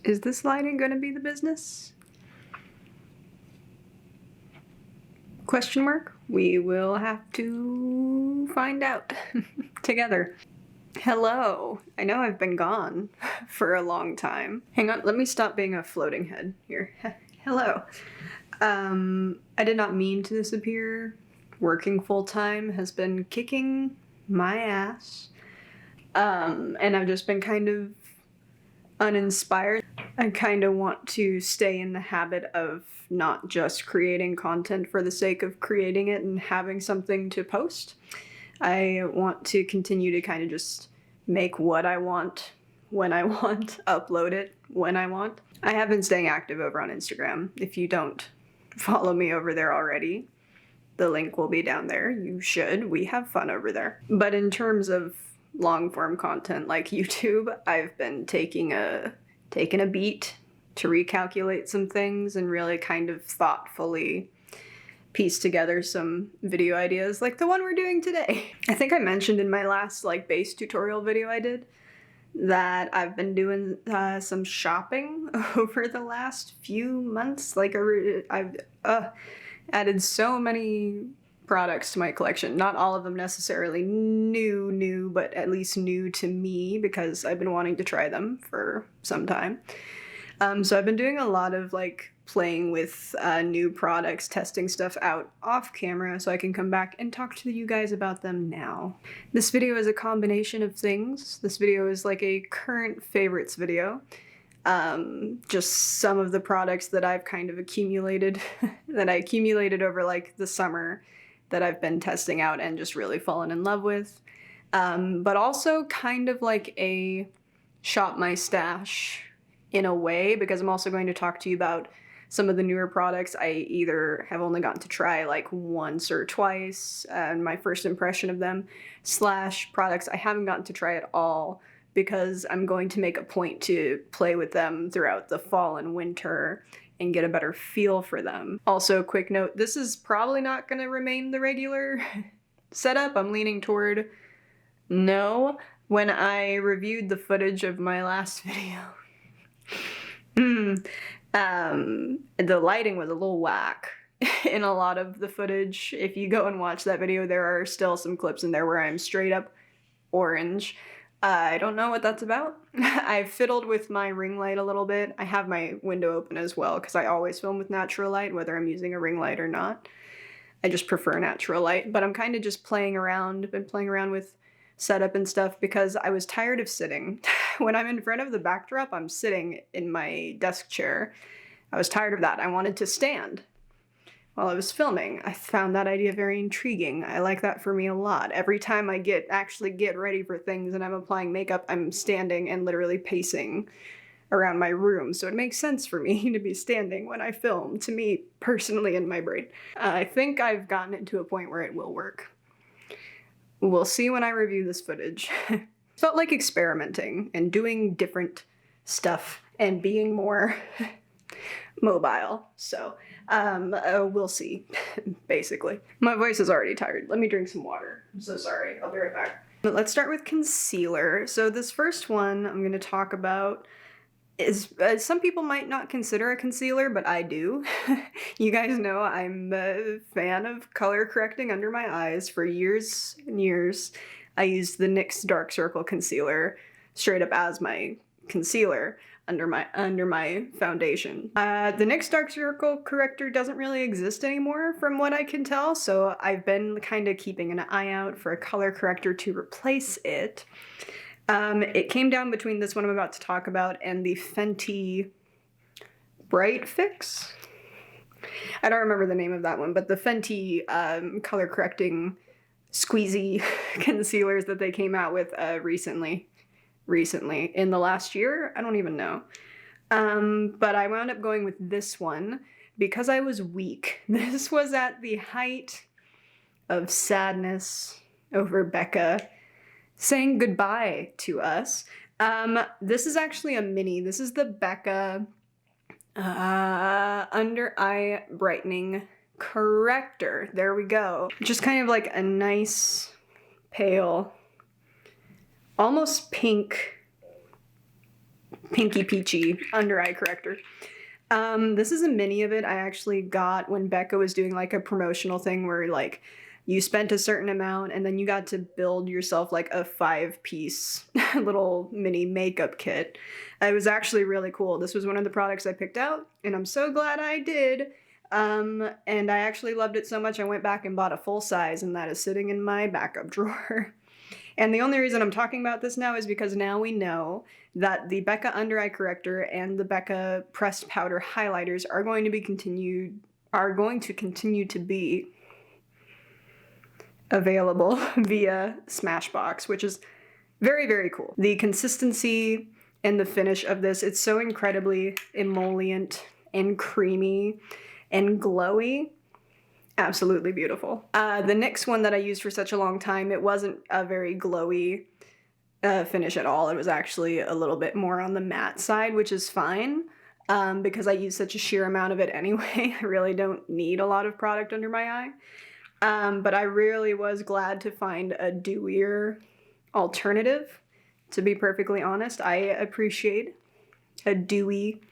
Is this lighting gonna be the business? Question mark? We will have to find out together. Hello. I know I've been gone for a long time. Hang on, let me stop being a floating head here. Hello. I did not mean to disappear. Working full-time has been kicking my ass. And I've just been kind of uninspired. I kind of want to stay in the habit of not just creating content for the sake of creating it and having something to post. I want to continue to kind of just make what I want when I want, upload it when I want. I have been staying active over on Instagram. If you don't follow me over there already, the link will be down there. You should. We have fun over there. But in terms of long form content like YouTube, I've been taking a beat to recalculate some things and really kind of thoughtfully piece together some video ideas like the one we're doing today. I think I mentioned in my last base tutorial video I did that I've been doing some shopping over the last few months. I've added so many products to my collection. Not all of them necessarily new, but at least new to me because I've been wanting to try them for some time. So I've been doing a lot of playing with new products, testing stuff out off camera so I can come back and talk to you guys about them now. This video is a combination of things. This video is like a current favorites video. Just some of the products that I've kind of accumulated, that I accumulated over the summer that I've been testing out and just really fallen in love with. But also kind of like a shop my stash in a way, because I'm also going to talk to you about some of the newer products I either have only gotten to try once or twice, and my first impression of them, / products I haven't gotten to try at all because I'm going to make a point to play with them throughout the fall and winter and get a better feel for them. Also, quick note, this is probably not going to remain the regular setup. I'm leaning toward no. When I reviewed the footage of my last video, the lighting was a little whack in a lot of the footage. If you go and watch that video, there are still some clips in there where I'm straight up orange. I don't know what that's about. I fiddled with my ring light a little bit. I have my window open as well because I always film with natural light, whether I'm using a ring light or not. I just prefer natural light, but I'm kind of just playing around, been playing around with setup and stuff because I was tired of sitting. When I'm in front of the backdrop, I'm sitting in my desk chair. I was tired of that. I wanted to stand while I was filming. I found that idea very intriguing. I like that for me a lot. Every time I actually get ready for things and I'm applying makeup, I'm standing and literally pacing around my room. So it makes sense for me to be standing when I film, to me personally in my brain. I think I've gotten it to a point where it will work. We'll see when I review this footage. It felt like experimenting and doing different stuff and being more mobile. So we'll see, basically. My voice is already tired. Let me drink some water. I'm so sorry. I'll be right back. But let's start with concealer. So this first one I'm going to talk about is, some people might not consider a concealer, but I do. You guys know I'm a fan of color correcting under my eyes. For years and years, I used the NYX Dark Circle Concealer straight up as my concealer under my foundation. The NYX Dark Circle Corrector doesn't really exist anymore from what I can tell, so I've been kind of keeping an eye out for a color corrector to replace it. It came down between this one I'm about to talk about and the Fenty Bright Fix. I don't remember the name of that one, but the Fenty color correcting squeezy concealers that they came out with recently in the last year. I don't even know. But I wound up going with this one because I was weak. This was at the height of sadness over Becca saying goodbye to us. This is actually a mini. This is the Becca Under Eye Brightening Corrector. There we go. Just kind of like a nice, pale, almost pink pinky peachy under eye corrector. This is a mini of it I actually got when Becca was doing like a promotional thing where like you spent a certain amount and then you got to build yourself like a 5-piece little mini makeup kit. It was actually really cool. This was one of the products I picked out and I'm so glad I did. And I actually loved it so much I went back and bought a full size, and that is sitting in my backup drawer. And the only reason I'm talking about this now is because now we know that the Becca Under Eye Corrector and the Becca Pressed Powder Highlighters are going to continue to be available via Smashbox, which is very, very cool. The consistency and the finish of this, it's so incredibly emollient and creamy and glowy. Absolutely beautiful. The NYX one that I used for such a long time, it wasn't a very glowy finish at all. It was actually a little bit more on the matte side, which is fine because I use such a sheer amount of it anyway. I really don't need a lot of product under my eye. But I really was glad to find a dewier alternative. To be perfectly honest, I appreciate a dewy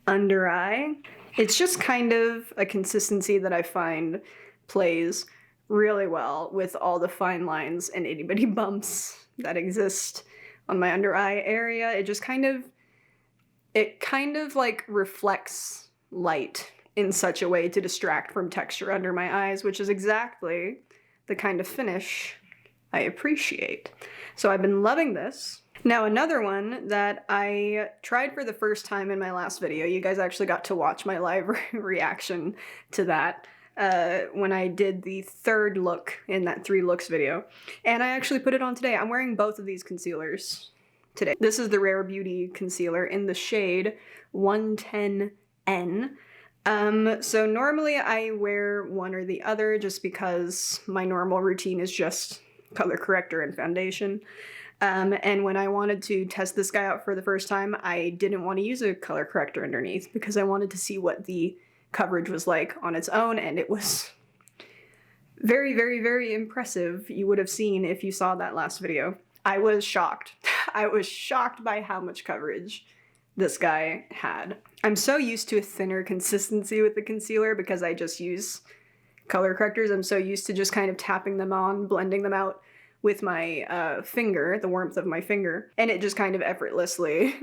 under eye. It's just kind of a consistency that I find plays really well with all the fine lines and itty-bitty bumps that exist on my under eye area. It just kind of like reflects light in such a way to distract from texture under my eyes, which is exactly the kind of finish I appreciate. So I've been loving this. Now another one that I tried for the first time in my last video, you guys actually got to watch my live reaction to that when I did the third look in that 3 looks video. And I actually put it on today. I'm wearing both of these concealers today. This is the Rare Beauty concealer in the shade 110N. So normally I wear one or the other just because my normal routine is just color corrector and foundation. And when I wanted to test this guy out for the first time, I didn't want to use a color corrector underneath because I wanted to see what the coverage was like on its own, and it was very, very, very impressive. You would have seen if you saw that last video. I was shocked. I was shocked by how much coverage this guy had. I'm so used to a thinner consistency with the concealer because I just use color correctors. I'm so used to just kind of tapping them on, blending them out with my finger, the warmth of my finger, and it just kind of effortlessly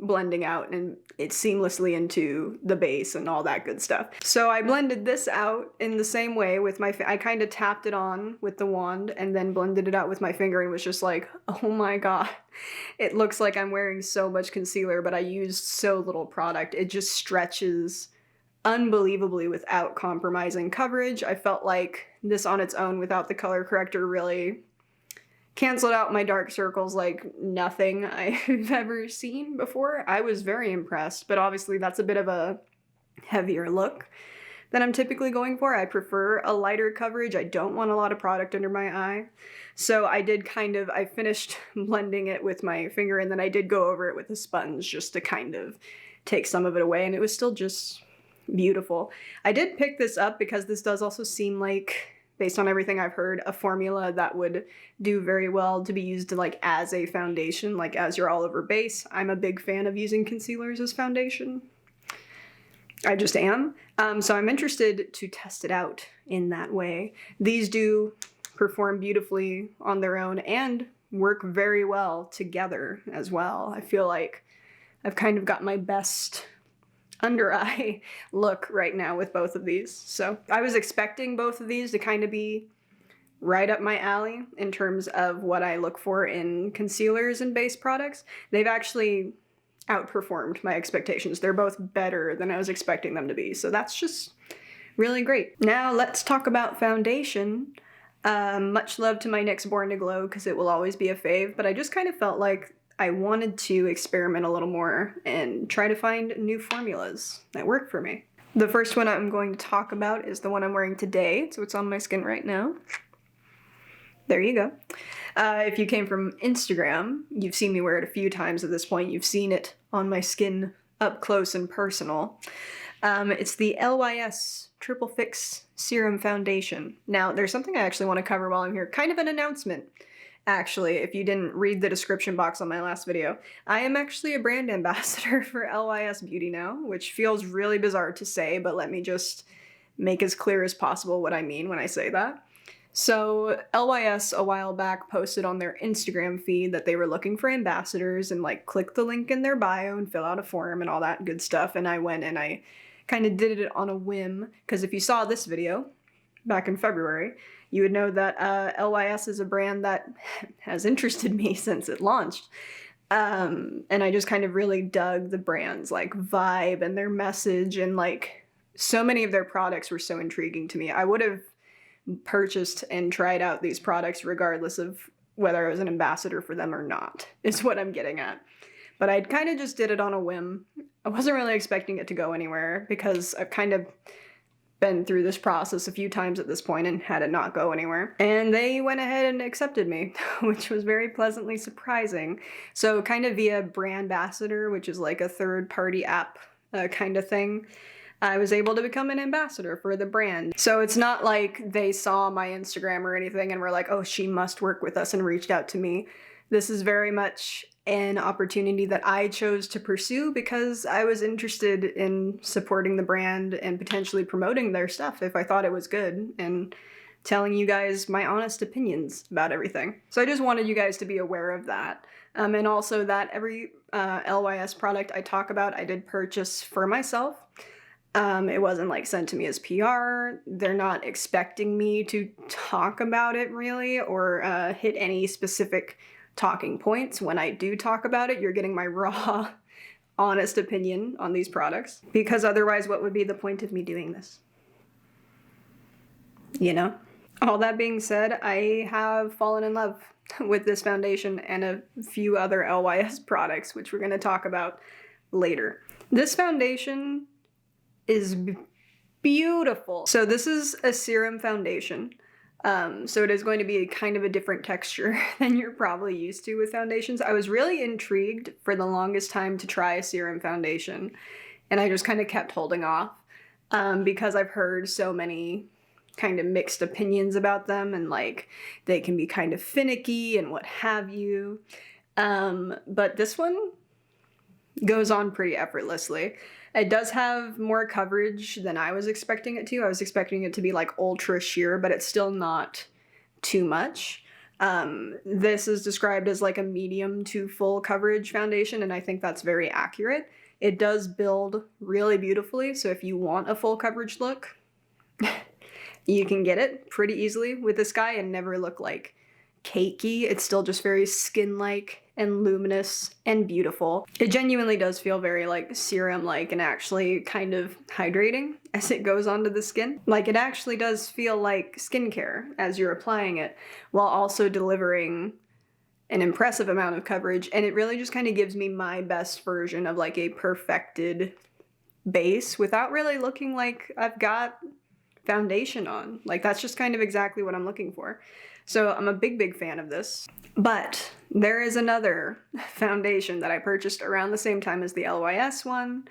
blending out and it seamlessly into the base and all that good stuff. So I blended this out in the same way with my, I kind of tapped it on with the wand and then blended it out with my finger and was just like, oh my god, it looks like I'm wearing so much concealer, but I used so little product. It just stretches unbelievably without compromising coverage. I felt like this on its own without the color corrector really canceled out my dark circles like nothing I've ever seen before. I was very impressed, but obviously that's a bit of a heavier look than I'm typically going for. I prefer a lighter coverage. I don't want a lot of product under my eye. So I finished blending it with my finger and then I did go over it with a sponge just to kind of take some of it away, and it was still just beautiful. I did pick this up because this does also seem like, based on everything I've heard, a formula that would do very well to be used like as a foundation, like as your all over base. I'm a big fan of using concealers as foundation. I just am. So I'm interested to test it out in that way. These do perform beautifully on their own and work very well together as well. I feel like I've kind of got my best under eye look right now with both of these. So I was expecting both of these to kind of be right up my alley in terms of what I look for in concealers and base products. They've actually outperformed my expectations. They're both better than I was expecting them to be. So that's just really great. Now let's talk about foundation. Much love to my NYX Born to Glow because it will always be a fave, but I just kind of felt like I wanted to experiment a little more and try to find new formulas that work for me. The first one I'm going to talk about is the one I'm wearing today, so it's on my skin right now. There you go. If you came from Instagram, you've seen me wear it a few times at this point. You've seen it on my skin up close and personal. It's the LYS Triple Fix Serum Foundation. Now, there's something I actually want to cover while I'm here, kind of an announcement. actually, if you didn't read the description box on my last video, I am actually a brand ambassador for LYS Beauty now, which feels really bizarre to say, but let me just make as clear as possible what I mean when I say that. So LYS a while back posted on their Instagram feed that they were looking for ambassadors and like click the link in their bio and fill out a form and all that good stuff. And I went and I kind of did it on a whim, because if you saw this video back in February, you would know that LYS is a brand that has interested me since it launched. And I just kind of really dug the brand's like vibe and their message, and like so many of their products were so intriguing to me. I would have purchased and tried out these products regardless of whether I was an ambassador for them or not, is what I'm getting at. But I kind of just did it on a whim. I wasn't really expecting it to go anywhere, because I've kind of been through this process a few times at this point and had it not go anywhere. And they went ahead and accepted me, which was very pleasantly surprising. So kind of via Brand Ambassador, which is like a third-party app kind of thing, I was able to become an ambassador for the brand. So it's not like they saw my Instagram or anything and were like, oh, she must work with us, and reached out to me. This is very much an opportunity that I chose to pursue because I was interested in supporting the brand and potentially promoting their stuff if I thought it was good, and telling you guys my honest opinions about everything. So I just wanted you guys to be aware of that. And also that every LYS product I talk about, I did purchase for myself. It wasn't like sent to me as PR. They're not expecting me to talk about it really, or hit any specific talking points. When I do talk about it, you're getting my raw, honest opinion on these products, because otherwise what would be the point of me doing this? You know? All that being said, I have fallen in love with this foundation and a few other LYS products, which we're going to talk about later. This foundation is beautiful. So this is a serum foundation. So it is going to be kind of a different texture than you're probably used to with foundations. I was really intrigued for the longest time to try a serum foundation, and I just kind of kept holding off because I've heard so many kind of mixed opinions about them, and like they can be kind of finicky and what have you. But this one goes on pretty effortlessly. It does have more coverage than I was expecting it to. I was expecting it to be like ultra sheer, but it's still not too much. This is described as like a medium to full coverage foundation, and I think that's very accurate. It does build really beautifully, so if you want a full coverage look, you can get it pretty easily with this guy and never look like cakey. It's still just very skin-like and luminous and beautiful. It genuinely does feel very like serum-like and actually kind of hydrating as it goes onto the skin. Like it actually does feel like skincare as you're applying it, while also delivering an impressive amount of coverage. And it really just kind of gives me my best version of like a perfected base without really looking like I've got foundation on. Like that's just kind of exactly what I'm looking for. So I'm a big fan of this. But there is another foundation that I purchased around the same time as the LYS one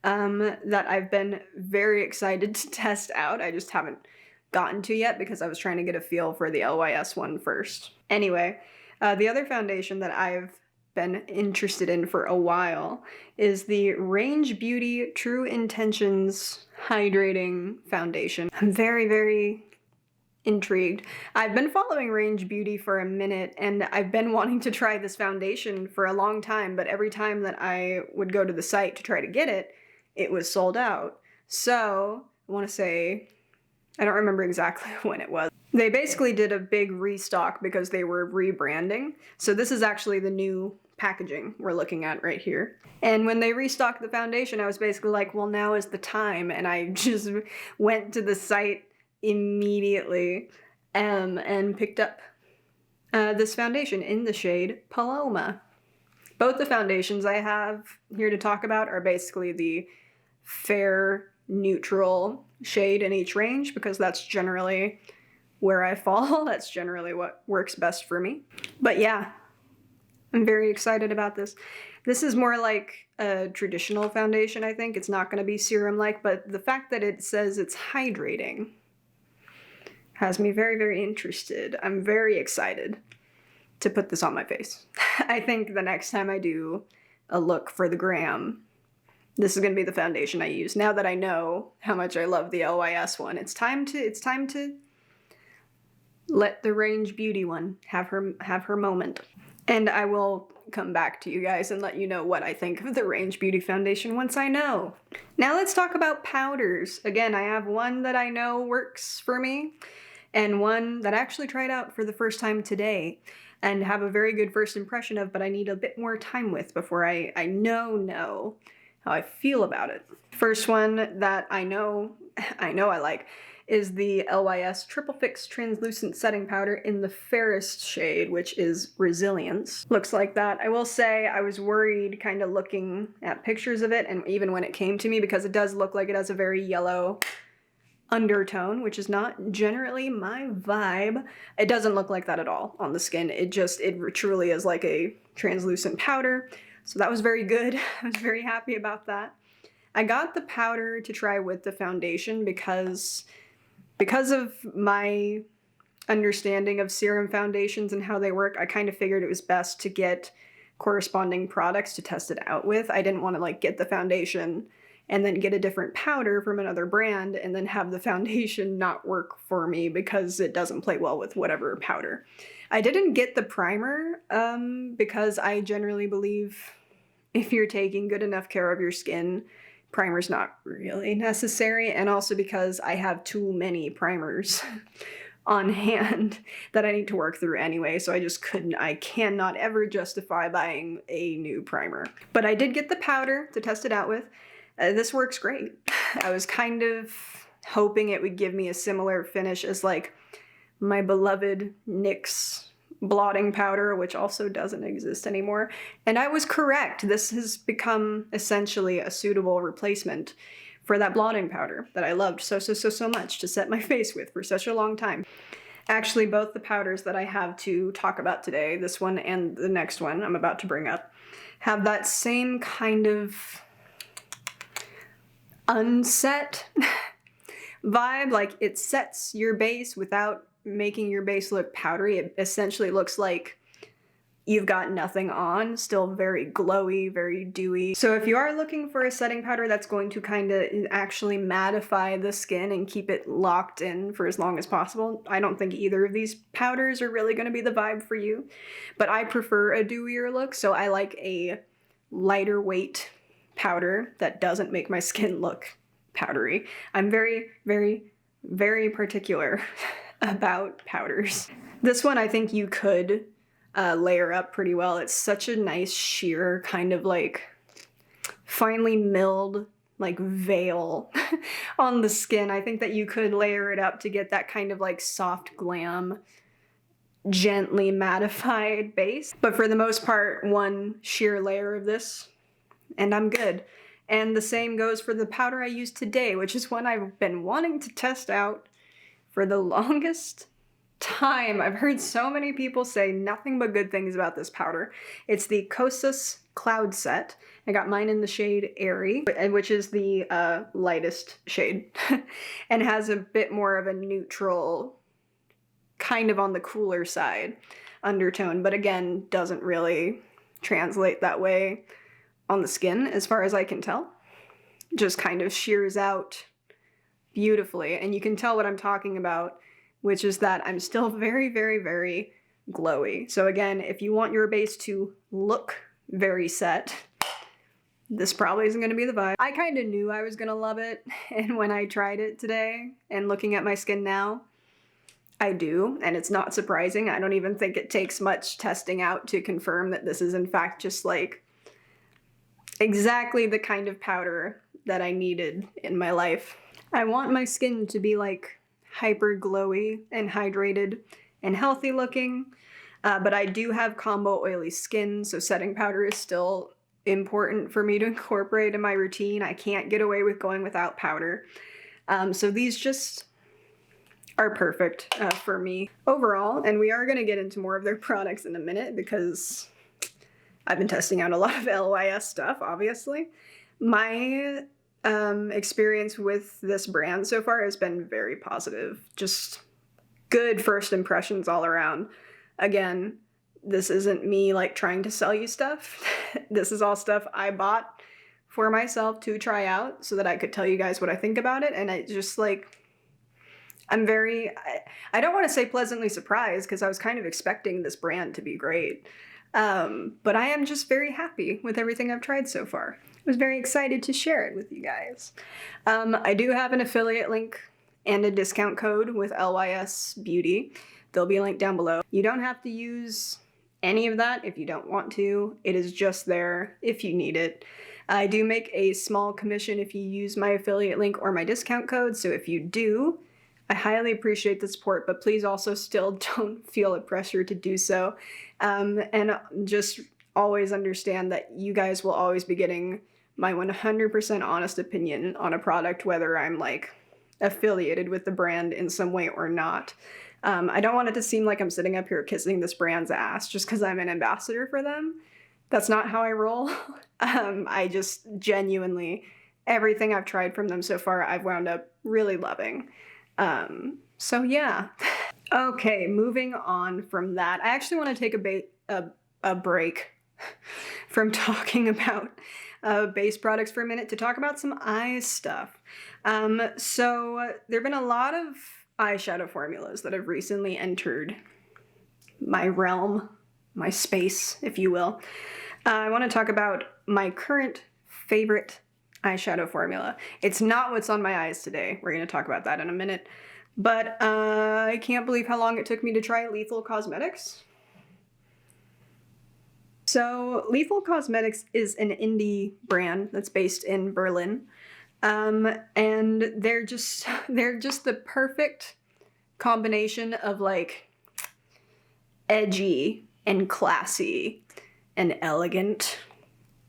that I've been very excited to test out. I just haven't gotten to yet because I was trying to get a feel for the LYS one first. Anyway, the other foundation that I've been interested in for a while is the Range Beauty True Intentions Hydrating Foundation. I'm very intrigued. I've been following Range Beauty for a minute, and I've been wanting to try this foundation for a long time, but every time that I would go to the site to try to get it, it was sold out. So I want to say, I don't remember exactly when it was. They basically did a big restock because they were rebranding. So this is actually the new packaging we're looking at right here. And when they restocked the foundation, I was basically like, well, now is the time. And I just went to the site immediately and picked up this foundation in the shade Paloma. Both the foundations I have here to talk about are basically the fair neutral shade in each range, because that's generally where I fall. That's generally what works best for me. But yeah, I'm very excited about this. This is more like a traditional foundation, I think. It's not going to be serum-like, but the fact that it says it's hydrating has me very interested. I'm very excited. to put this on my face. I think the next time I do a look for the gram, this is going to be the foundation I use. Now that I know how much I love the LYS one, it's time to let the Range Beauty one have her moment. And I will come back to you guys and let you know what I think of the Range Beauty foundation once I know. Now let's talk about powders. Again, I have one that I know works for me and one that I actually tried out for the first time today and have a very good first impression of, but I need a bit more time with before I know how I feel about it. First one that I know I like is the LYS Triple Fix Translucent Setting Powder in the fairest shade, which is Resilience. Looks like that. I will say I was worried kind of looking at pictures of it, and even when it came to me, because it does look like it has a very yellow undertone, which is not generally my vibe. It doesn't look like that at all on the skin. It truly is like a translucent powder. So that was very good. I was very happy about that. I got the powder to try with the foundation because of my understanding of serum foundations and how they work. I kind of figured it was best to get corresponding products to test it out with. I didn't want to like get the foundation and then get a different powder from another brand and then have the foundation not work for me because it doesn't play well with whatever powder. I didn't get the primer because I generally believe if you're taking good enough care of your skin, primer's not really necessary, and also because I have too many primers on hand that I need to work through anyway, so I cannot ever justify buying a new primer. But I did get the powder to test it out with. This works great. I was kind of hoping it would give me a similar finish as like my beloved NYX blotting powder, which also doesn't exist anymore. And I was correct. This has become essentially a suitable replacement for that blotting powder that I loved so much to set my face with for such a long time. Actually, both the powders that I have to talk about today, this one and the next one I'm about to bring up, have that same kind of unset vibe. Like, it sets your base without making your base look powdery. It essentially looks like you've got nothing on, still very glowy, very dewy. So if you are looking for a setting powder that's going to kind of actually mattify the skin and keep it locked in for as long as possible, I don't think either of these powders are really going to be the vibe for you. But I prefer a dewier look, so I like a lighter weight powder that doesn't make my skin look powdery. I'm very, very, very particular about powders. This one I think you could layer up pretty well. It's such a nice sheer kind of like finely milled like veil on the skin. I think that you could layer it up to get that kind of like soft glam, gently mattified base. But for the most part, one sheer layer of this and I'm good. And the same goes for the powder I used today, which is one I've been wanting to test out for the longest time. I've heard so many people say nothing but good things about this powder. It's the Kosas Cloud Set. I got mine in the shade Airy, which is the lightest shade, and has a bit more of a neutral, kind of on the cooler side undertone, but again, doesn't really translate that way on the skin as far as I can tell. Just kind of shears out beautifully, and you can tell what I'm talking about, which is that I'm still very, very, very glowy. So again, if you want your base to look very set, this probably isn't going to be the vibe. I kind of knew I was going to love it, and when I tried it today and looking at my skin now, I do, and it's not surprising. I don't even think it takes much testing out to confirm that this is in fact just like exactly the kind of powder that I needed in my life. I want my skin to be like hyper glowy and hydrated and healthy looking, but I do have combo oily skin, so setting powder is still important for me to incorporate in my routine. I can't get away with going without powder. So these just are perfect for me overall, and we are going to get into more of their products in a minute because I've been testing out a lot of LYS stuff, obviously. My experience with this brand so far has been very positive. Just good first impressions all around. Again, This isn't me like trying to sell you stuff. This is all stuff I bought for myself to try out so that I could tell you guys what I think about it. And I just like, I'm very, I don't want to say pleasantly surprised because I was kind of expecting this brand to be great. But I am just very happy with everything I've tried so far. I was very excited to share it with you guys. I do have an affiliate link and a discount code with LYS Beauty. There'll be a link down below. You don't have to use any of that if you don't want to. It is just there if you need it. I do make a small commission if you use my affiliate link or my discount code, so if you do, I highly appreciate the support, but please also still don't feel a pressure to do so. And just always understand that you guys will always be getting my 100% honest opinion on a product, whether I'm like affiliated with the brand in some way or not. I don't want it to seem like I'm sitting up here kissing this brand's ass just because I'm an ambassador for them. That's not how I roll. I just genuinely, everything I've tried from them so far, I've wound up really loving. So yeah. Okay, moving on from that. I actually want to take a break from talking about base products for a minute to talk about some eye stuff. So there have been a lot of eyeshadow formulas that have recently entered my realm, my space, if you will. I want to talk about my current favorite eyeshadow formula. It's not what's on my eyes today. We're going to talk about that in a minute. But I can't believe how long it took me to try Lethal Cosmetics. So Lethal Cosmetics is an indie brand that's based in Berlin. And they're just the perfect combination of like edgy and classy and elegant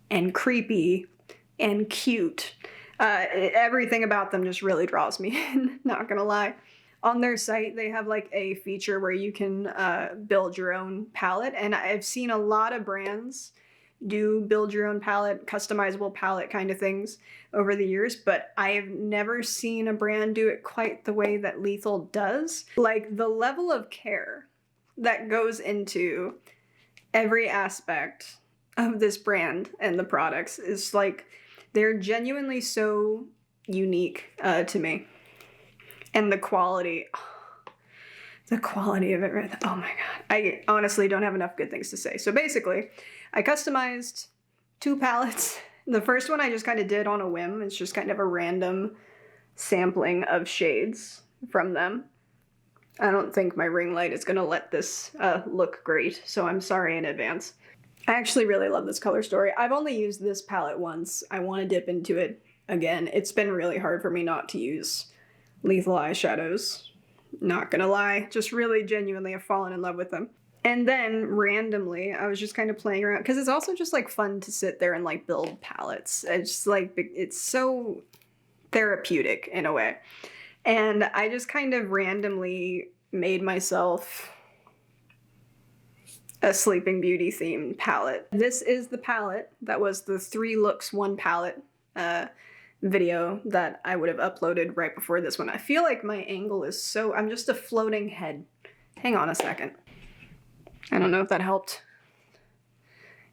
and creepy and cute. Everything about them just really draws me in, not gonna lie. On their site, they have like a feature where you can build your own palette, and I've seen a lot of brands do build your own palette, customizable palette kind of things over the years, but I have never seen a brand do it quite the way that Lethal does. Like the level of care that goes into every aspect of this brand and the products is like, they're genuinely so unique to me. And the quality of it, right? Oh my God. I honestly don't have enough good things to say. So basically, I customized 2 palettes. The first one I just kind of did on a whim. It's just kind of a random sampling of shades from them. I don't think my ring light is gonna let this look great, so I'm sorry in advance. I actually really love this color story. I've only used this palette once. I want to dip into it again. It's been really hard for me not to use Lethal eyeshadows. Not gonna lie, just really genuinely have fallen in love with them. And then randomly, I was just kind of playing around because it's also just like fun to sit there and like build palettes. It's just like, it's so therapeutic in a way. And I just kind of randomly made myself a Sleeping Beauty themed palette. This is the palette that was the 3 looks 1 palette video that I would have uploaded right before this one. I feel like my angle is so, I'm just a floating head. Hang on a second. I don't know if that helped.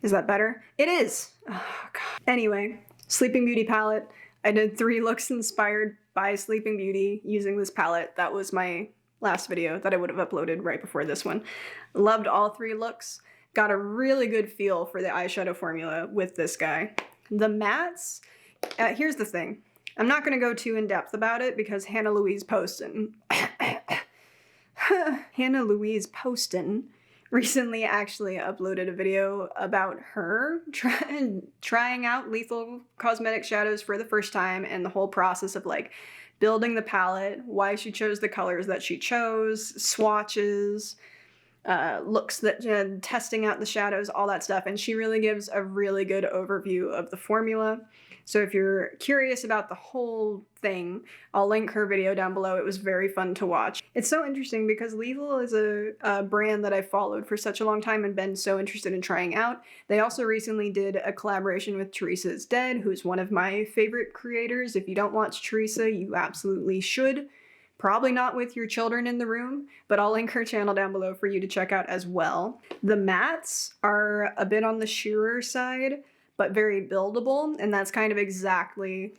Is that better? It is. Oh God. Anyway, Sleeping Beauty palette. I did 3 looks inspired by Sleeping Beauty using this palette. That was my last video that I would have uploaded right before this one. Loved all 3 looks. Got a really good feel for the eyeshadow formula with this guy. The mattes, here's the thing. I'm not going to go too in depth about it because Hannah Louise Poston recently actually uploaded a video about her trying out Lethal Cosmetic shadows for the first time and the whole process of like building the palette, why she chose the colors that she chose, swatches, looks that testing out the shadows, all that stuff. And she really gives a really good overview of the formula. So if you're curious about the whole thing, I'll link her video down below. It was very fun to watch. It's so interesting because Lethal is a brand that I've followed for such a long time and been so interested in trying out. They also recently did a collaboration with Teresa is Dead, who's one of my favorite creators. If you don't watch Teresa, you absolutely should, Probably not with your children in the room, but I'll link her channel down below for you to check out as well. The mattes are a bit on the sheerer side, but very buildable, and that's kind of exactly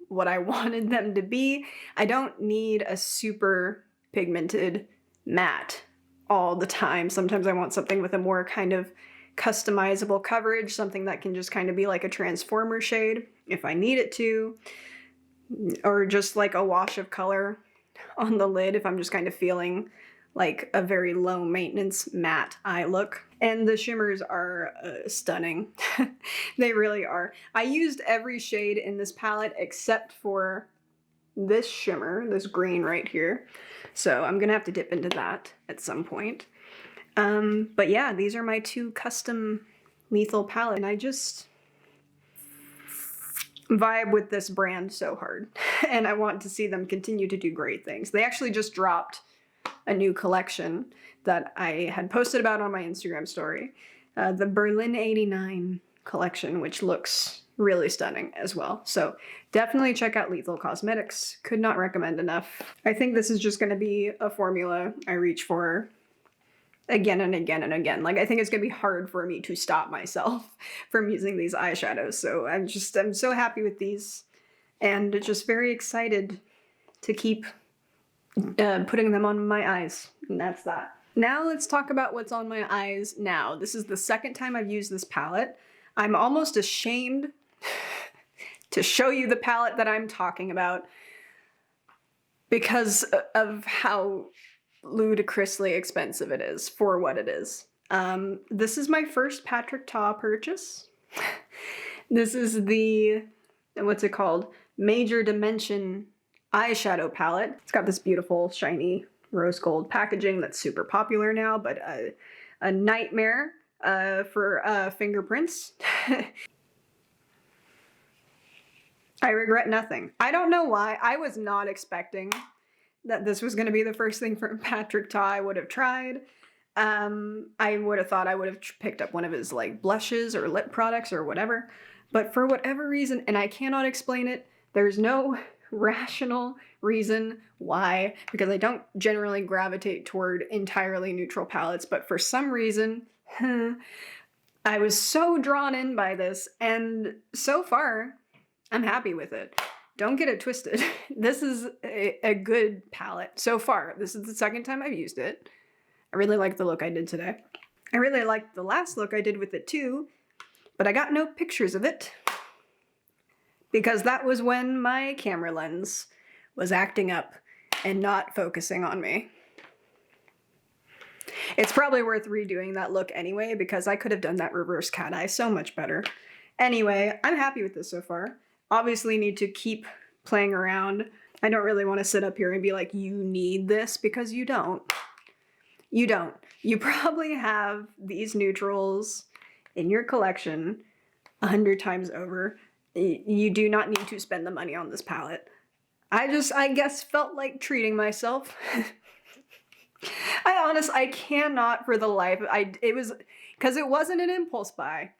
what I wanted them to be. I don't need a super pigmented matte all the time. Sometimes I want something with a more kind of customizable coverage, something that can just kind of be like a transformer shade if I need it to, or just like a wash of color on the lid if I'm just kind of feeling like a very low maintenance matte eye look. And the shimmers are stunning. They really are. I used every shade in this palette except for this shimmer, this green right here. So I'm gonna have to dip into that at some point. But yeah, these are my 2 custom Lethal palette, and I just vibe with this brand so hard, and I want to see them continue to do great things. They actually just dropped a new collection that I had posted about on my Instagram story, the Berlin 89 collection, which looks really stunning as well. So definitely check out Lethal Cosmetics. Could not recommend enough. I think this is just going to be a formula I reach for again and again and again. Like, I think it's gonna be hard for me to stop myself from using these eyeshadows. So I'm so happy with these, and just very excited to keep putting them on my eyes. And that's that. Now let's talk about what's on my eyes now. This is the second time I've used this palette. I'm almost ashamed to show you the palette that I'm talking about because of how ludicrously expensive it is for what it is. This is my first Patrick Ta purchase. This is the, what's it called? Major Dimension eyeshadow palette. It's got this beautiful shiny rose gold packaging that's super popular now, but a nightmare for fingerprints. I regret nothing. I don't know why. I was not expecting that this was going to be the first thing from Patrick Ta I would have tried. I would have thought I would have picked up one of his like blushes or lip products or whatever. But for whatever reason, and I cannot explain it, there's no rational reason why, because I don't generally gravitate toward entirely neutral palettes, but for some reason, I was so drawn in by this, and so far, I'm happy with it. Don't get it twisted. This is a good palette so far. This is the second time I've used it. I really like the look I did today. I really liked the last look I did with it too, but I got no pictures of it because that was when my camera lens was acting up and not focusing on me. It's probably worth redoing that look anyway because I could have done that reverse cat eye so much better. Anyway, I'm happy with this so far. Obviously need to keep playing around. I don't really want to sit up here and be like, you need this, because you don't. You don't. You probably have these neutrals in your collection 100 times over. You do not need to spend the money on this palette. I guess felt like treating myself. I cannot for the life. It was, because it wasn't an impulse buy.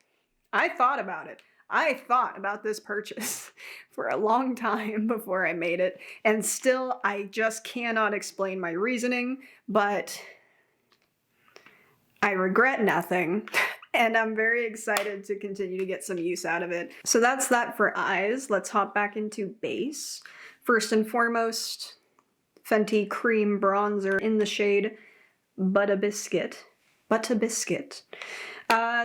I thought about it. I thought about this purchase for a long time before I made it, and still I just cannot explain my reasoning, but I regret nothing, and I'm very excited to continue to get some use out of it. So that's that for eyes. Let's hop back into base. First and foremost, Fenty Cream Bronzer in the shade Butter Biscuit.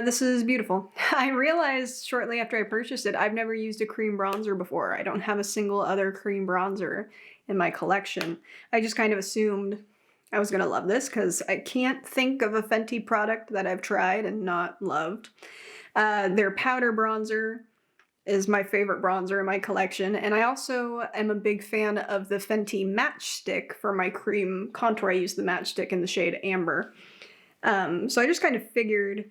This is beautiful. I realized shortly after I purchased it, I've never used a cream bronzer before. I don't have a single other cream bronzer in my collection. I just kind of assumed I was gonna love this because I can't think of a Fenty product that I've tried and not loved. Their powder bronzer is my favorite bronzer in my collection, and I also am a big fan of the Fenty Matchstick for my cream contour. I use the Matchstick in the shade Amber. So I just kind of figured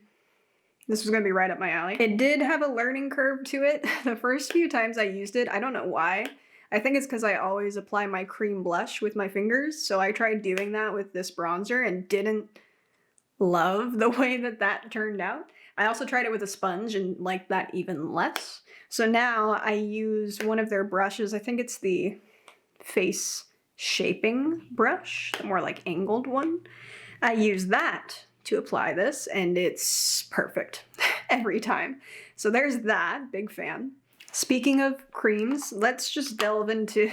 this was going to be right up my alley. It did have a learning curve to it. The first few times I used it, I don't know why. I think it's because I always apply my cream blush with my fingers, so I tried doing that with this bronzer and didn't love the way that turned out. I also tried it with a sponge and liked that even less. So now I use one of their brushes. I think it's the Face shaping brush, the more like angled one. I use that to apply this, and it's perfect every time. So there's that, big fan. Speaking of creams, let's just delve into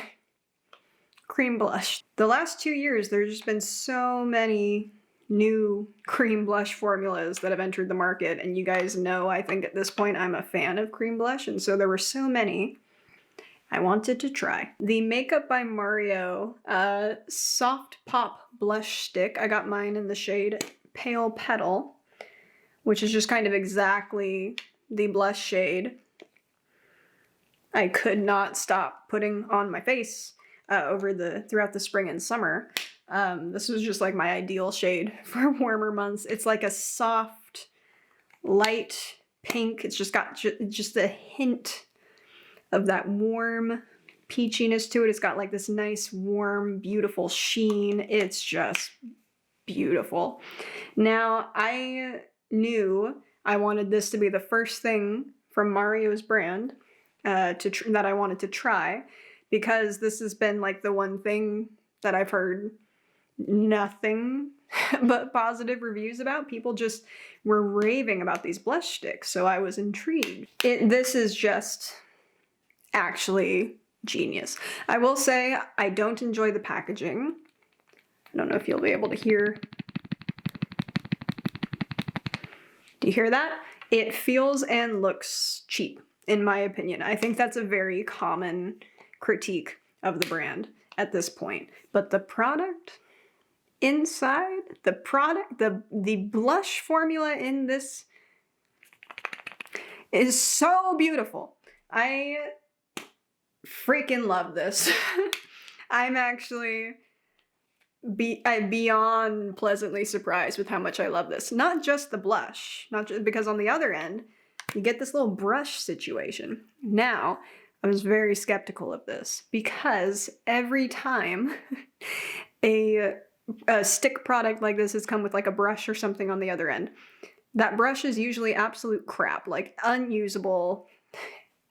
cream blush. The last 2 years, there's just been so many new cream blush formulas that have entered the market, and you guys know I think at this point I'm a fan of cream blush, and so there were so many I wanted to try. The Makeup by Mario Soft Pop Blush Stick, I got mine in the shade Pale Petal, which is just kind of exactly the blush shade I could not stop putting on my face throughout the spring and summer. This was just like my ideal shade for warmer months. It's like a soft, light pink. It's just got just a hint of that warm peachiness to it. It's got like this nice, warm, beautiful sheen. It's just beautiful. Now, I knew I wanted this to be the first thing from Mario's brand that I wanted to try, because this has been like the one thing that I've heard nothing but positive reviews about. People just were raving about these blush sticks, so I was intrigued. This is just actually genius. I will say I don't enjoy the packaging. I don't know if you'll be able to hear. Do you hear that? It feels and looks cheap, in my opinion. I think that's a very common critique of the brand at this point. But the product inside, the blush formula in this is so beautiful. I freaking love this. I'm actually beyond pleasantly surprised with how much I love this. Not just the blush, not just because on the other end, you get this little brush situation. Now, I was very skeptical of this because every time a stick product like this has come with like a brush or something on the other end, that brush is usually absolute crap, like unusable,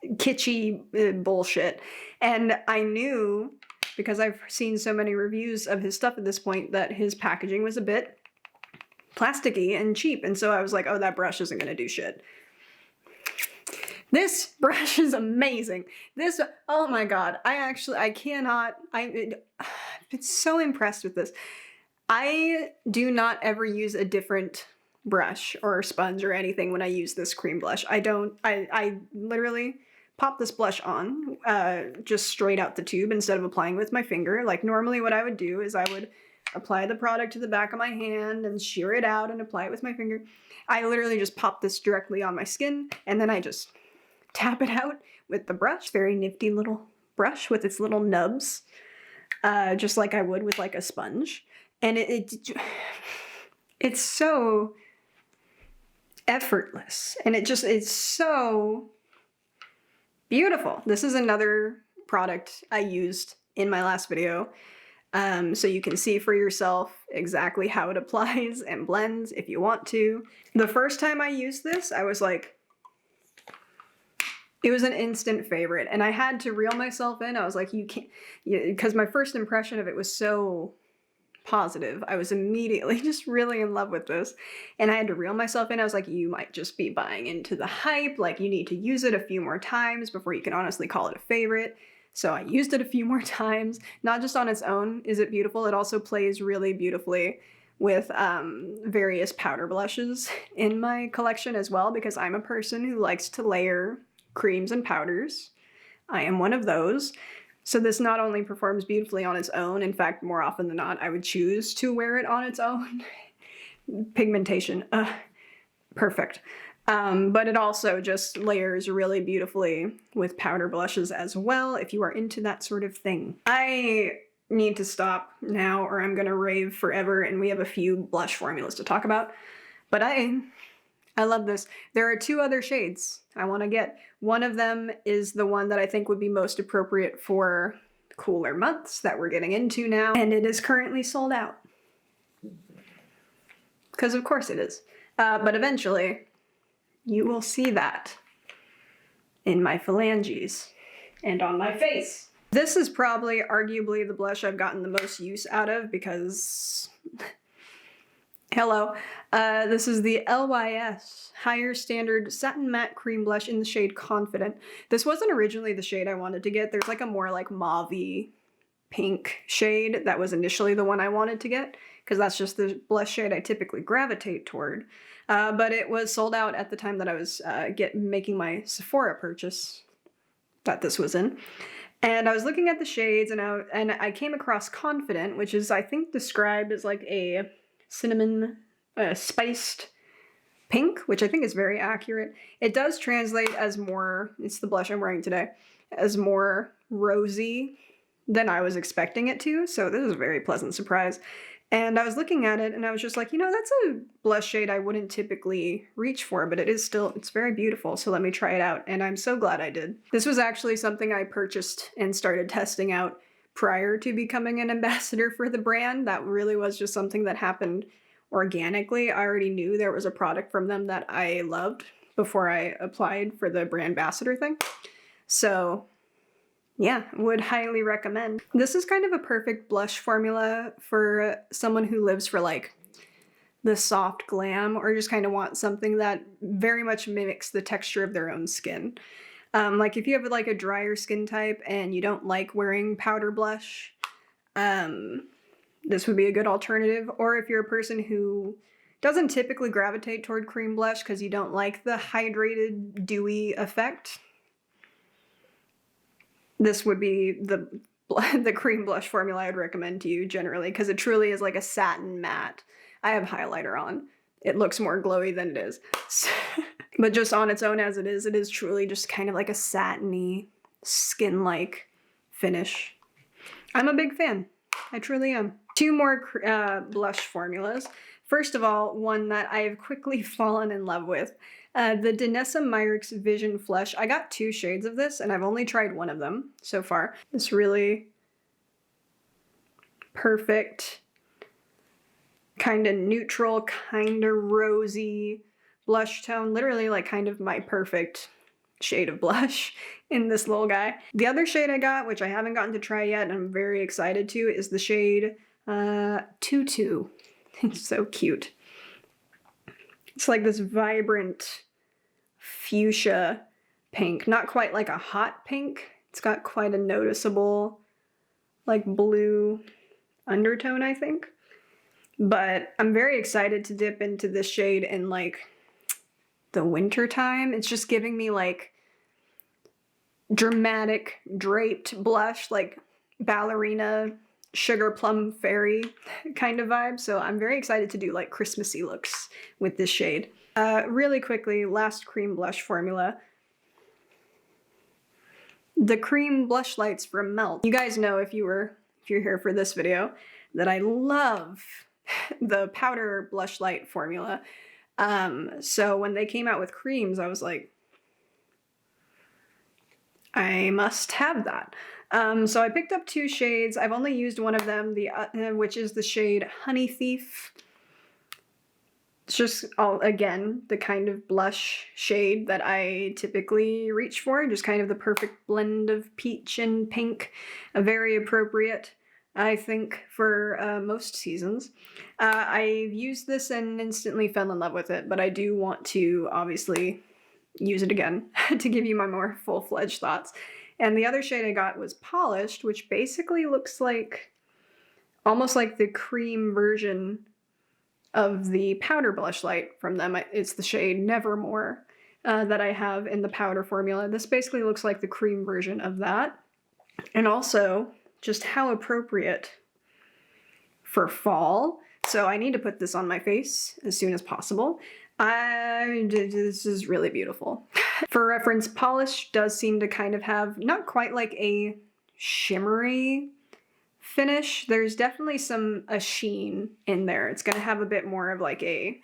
kitschy bullshit. And I knew, because I've seen so many reviews of his stuff at this point, that his packaging was a bit plasticky and cheap. And so I was like, oh, that brush isn't going to do shit. This brush is amazing. This, oh my god, I've been so impressed with this. I do not ever use a different brush or sponge or anything when I use this cream blush. I literally pop this blush on just straight out the tube instead of applying with my finger. Like normally what I would do is I would apply the product to the back of my hand and shear it out and apply it with my finger. I literally just pop this directly on my skin and then I just tap it out with the brush. Very nifty little brush with its little nubs, just like I would with like a sponge. And it's so effortless, and it's so beautiful. This is another product I used in my last video, so you can see for yourself exactly how it applies and blends if you want to. The first time I used this, I was like, it was an instant favorite, and I had to reel myself in. I was like, you can't, because my first impression of it was so positive. I was immediately just really in love with this, and I had to reel myself in. I was like, you might just be buying into the hype, like you need to use it a few more times before you can honestly call it a favorite. So I used it a few more times. Not just on its own is it beautiful, it also plays really beautifully with various powder blushes in my collection as well, because I'm a person who likes to layer creams and powders. I am one of those. So this not only performs beautifully on its own, in fact, more often than not, I would choose to wear it on its own. Pigmentation, perfect. But it also just layers really beautifully with powder blushes as well, if you are into that sort of thing. I need to stop now or I'm gonna rave forever, and we have a few blush formulas to talk about. But I love this. There are 2 other shades I want to get. One of them is the one that I think would be most appropriate for cooler months that we're getting into now, and it is currently sold out. Because of course it is. But eventually, you will see that in my phalanges and on my face. This is probably arguably the blush I've gotten the most use out of because... Hello. This is the LYS Higher Standard Satin Matte Cream Blush in the shade Confident. This wasn't originally the shade I wanted to get. There's like a more like mauve-y pink shade that was initially the one I wanted to get because that's just the blush shade I typically gravitate toward. But it was sold out at the time that I was making my Sephora purchase that this was in. And I was looking at the shades and I came across Confident, which is I think described as like a cinnamon spiced pink, which I think is very accurate. It does translate as more, it's the blush I'm wearing today, as more rosy than I was expecting it to, so this is a very pleasant surprise. And I was looking at it and I was just like, you know, that's a blush shade I wouldn't typically reach for, but it's very beautiful, so let me try it out, and I'm so glad I did. This was actually something I purchased and started testing out prior to becoming an ambassador for the brand. That really was just something that happened organically. I already knew there was a product from them that I loved before I applied for the brand ambassador thing. So yeah, would highly recommend. This is kind of a perfect blush formula for someone who lives for like the soft glam or just kind of wants something that very much mimics the texture of their own skin. Like if you have like a drier skin type and you don't like wearing powder blush, this would be a good alternative. Or if you're a person who doesn't typically gravitate toward cream blush because you don't like the hydrated, dewy effect, this would be the cream blush formula I would recommend to you generally because it truly is like a satin matte. I have highlighter on. It looks more glowy than it is. But just on its own as it is truly just kind of like a satiny, skin-like finish. I'm a big fan. I truly am. Two more blush formulas. First of all, one that I've quickly fallen in love with. The Danessa Myricks Vision Flush. I got 2 shades of this and I've only tried one of them so far. This really perfect, kind of neutral, kind of rosy blush tone. Literally like kind of my perfect shade of blush in this little guy. The other shade I got, which I haven't gotten to try yet and I'm very excited to, is the shade Tutu. It's so cute. It's like this vibrant fuchsia pink. Not quite like a hot pink. It's got quite a noticeable like blue undertone, I think. But I'm very excited to dip into this shade in like the winter time. It's just giving me like dramatic draped blush, like ballerina sugar plum fairy kind of vibe. So I'm very excited to do like Christmassy looks with this shade. Really quickly, last cream blush formula. The cream blush lights from Melt. You guys know if you're here for this video that I love the powder blush light formula. So when they came out with creams, I was like, I must have that. So I picked up 2 shades. I've only used one of them, which is the shade Honey Thief. It's just, again, the kind of blush shade that I typically reach for. Just kind of the perfect blend of peach and pink. Very appropriate, I think, for most seasons. I've used this and instantly fell in love with it, but I do want to obviously use it again to give you my more full-fledged thoughts. And the other shade I got was Polished, which basically looks like almost like the cream version of the powder blush light from them. It's the shade Nevermore that I have in the powder formula. This basically looks like the cream version of that. And also just how appropriate for fall. So I need to put this on my face as soon as possible. This is really beautiful. For reference, Polish does seem to kind of have not quite like a shimmery finish. There's definitely a sheen in there. It's gonna have a bit more of like a